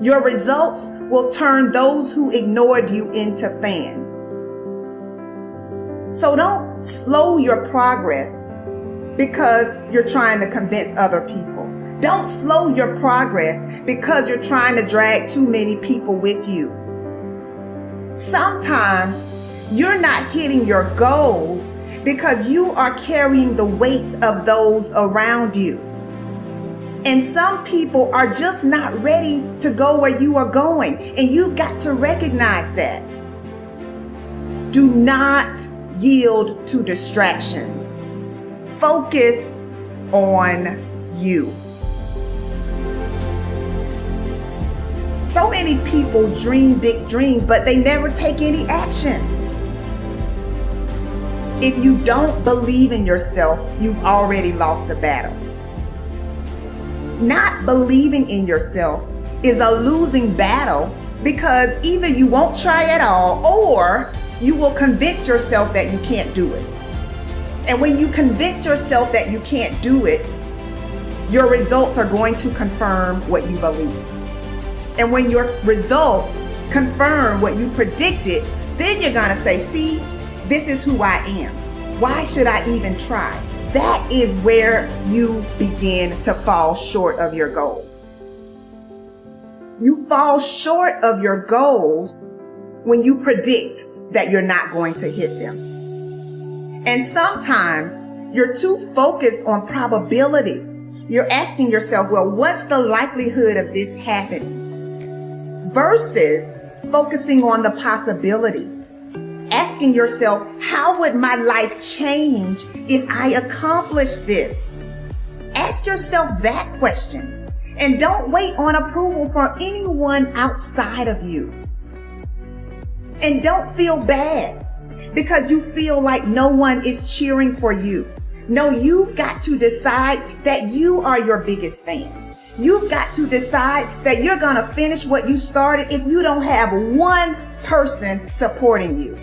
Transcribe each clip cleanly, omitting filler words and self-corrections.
Your results will turn those who ignored you into fans. So don't slow your progress because you're trying to convince other people. Don't slow your progress because you're trying to drag too many people with you. Sometimes you're not hitting your goals because you are carrying the weight of those around you. And some people are just not ready to go where you are going, and you've got to recognize that. Do not yield to distractions. Focus on you. So many people dream big dreams, but they never take any action. If you don't believe in yourself, you've already lost the battle. Not believing in yourself is a losing battle because either you won't try at all or you will convince yourself that you can't do it. And when you convince yourself that you can't do it, your results are going to confirm what you believe. And when your results confirm what you predicted, then you're going to say, see, this is who I am. Why should I even try? That is where you begin to fall short of your goals. You fall short of your goals when you predict that you're not going to hit them. And sometimes you're too focused on probability. You're asking yourself, well, what's the likelihood of this happening? Versus focusing on the possibility. Asking yourself, how would my life change if I accomplished this? Ask yourself that question. And don't wait on approval from anyone outside of you. And don't feel bad because you feel like no one is cheering for you. No, you've got to decide that you are your biggest fan. You've got to decide that you're going to finish what you started if you don't have one person supporting you.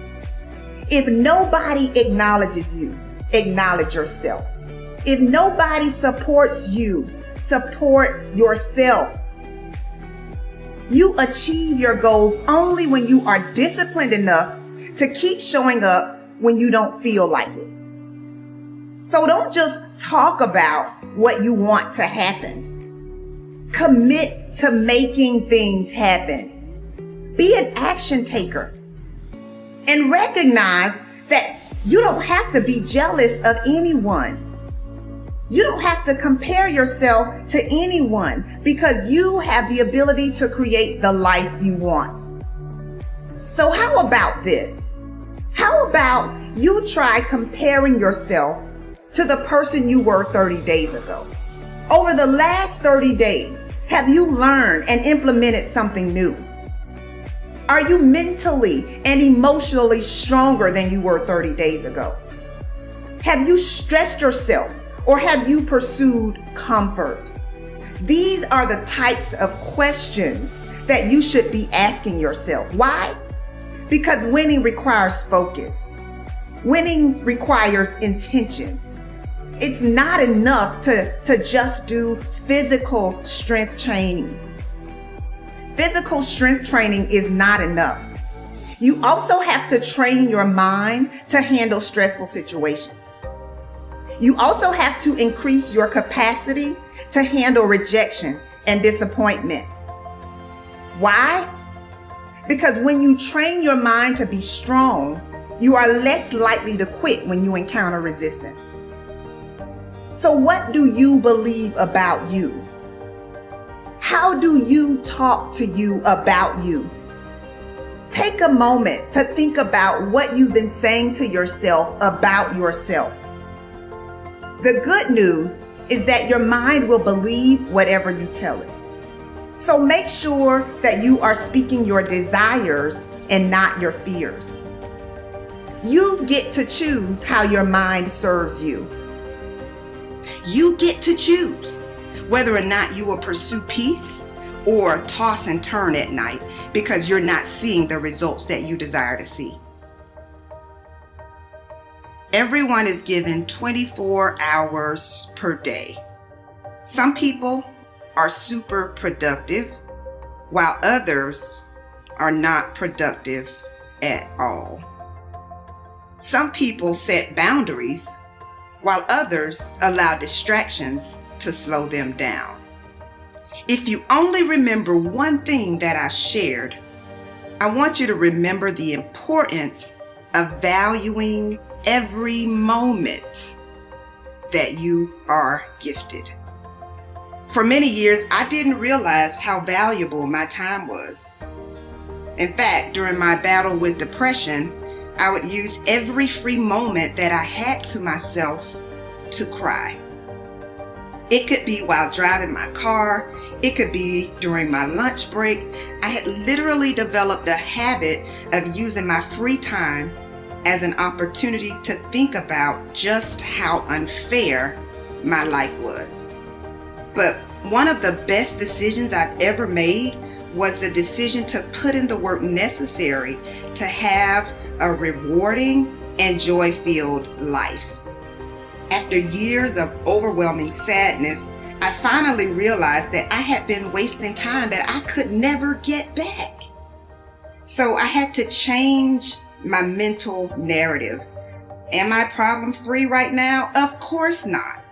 If nobody acknowledges you, acknowledge yourself. If nobody supports you, support yourself. You achieve your goals only when you are disciplined enough to keep showing up when you don't feel like it. So don't just talk about what you want to happen. Commit to making things happen. Be an action taker. And recognize that you don't have to be jealous of anyone. You don't have to compare yourself to anyone because you have the ability to create the life you want. So how about this? How about you try comparing yourself to the person you were 30 days ago? Over the last 30 days, have you learned and implemented something new? Are you mentally and emotionally stronger than you were 30 days ago? Have you stretched yourself or have you pursued comfort? These are the types of questions that you should be asking yourself. Why? Because winning requires focus. Winning requires intention. It's not enough to just do physical strength training. Physical strength training is not enough. You also have to train your mind to handle stressful situations. You also have to increase your capacity to handle rejection and disappointment. Why? Because when you train your mind to be strong, you are less likely to quit when you encounter resistance. So what do you believe about you? How do you talk to you about you? Take a moment to think about what you've been saying to yourself about yourself. The good news is that your mind will believe whatever you tell it. So make sure that you are speaking your desires and not your fears. You get to choose how your mind serves you. You get to choose whether or not you will pursue peace or toss and turn at night because you're not seeing the results that you desire to see. Everyone is given 24 hours per day. Some people are super productive while others are not productive at all. Some people set boundaries while others allow distractions to slow them down. If you only remember one thing that I shared, I want you to remember the importance of valuing every moment that you are gifted. For many years, I didn't realize how valuable my time was. In fact, during my battle with depression, I would use every free moment that I had to myself to cry. It could be while driving my car. It could be during my lunch break. I had literally developed a habit of using my free time as an opportunity to think about just how unfair my life was. But one of the best decisions I've ever made was the decision to put in the work necessary to have a rewarding and joy-filled life. After years of overwhelming sadness, I finally realized that I had been wasting time that I could never get back. So I had to change my mental narrative. Am I problem-free right now? Of course not.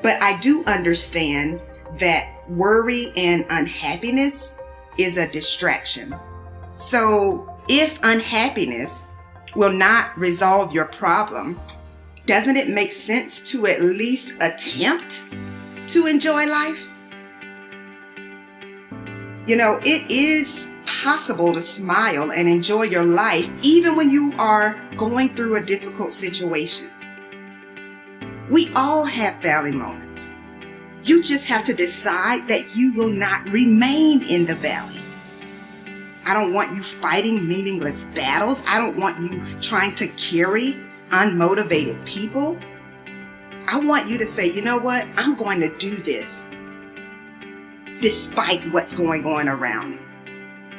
But I do understand that worry and unhappiness is a distraction. So if unhappiness will not resolve your problem, doesn't it make sense to at least attempt to enjoy life? You know, it is possible to smile and enjoy your life even when you are going through a difficult situation. We all have valley moments. You just have to decide that you will not remain in the valley. I don't want you fighting meaningless battles. I don't want you trying to carry unmotivated people. I want you to say, you know what? I'm going to do this despite what's going on around me.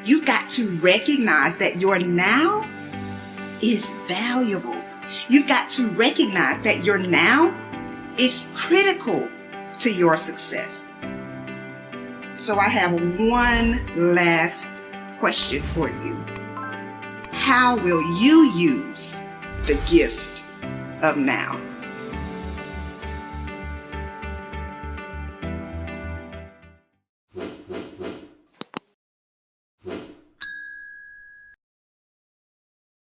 You've got to recognize that your now is valuable. You've got to recognize that your now is critical to your success. So I have one last question for you. How will you use the gift of now?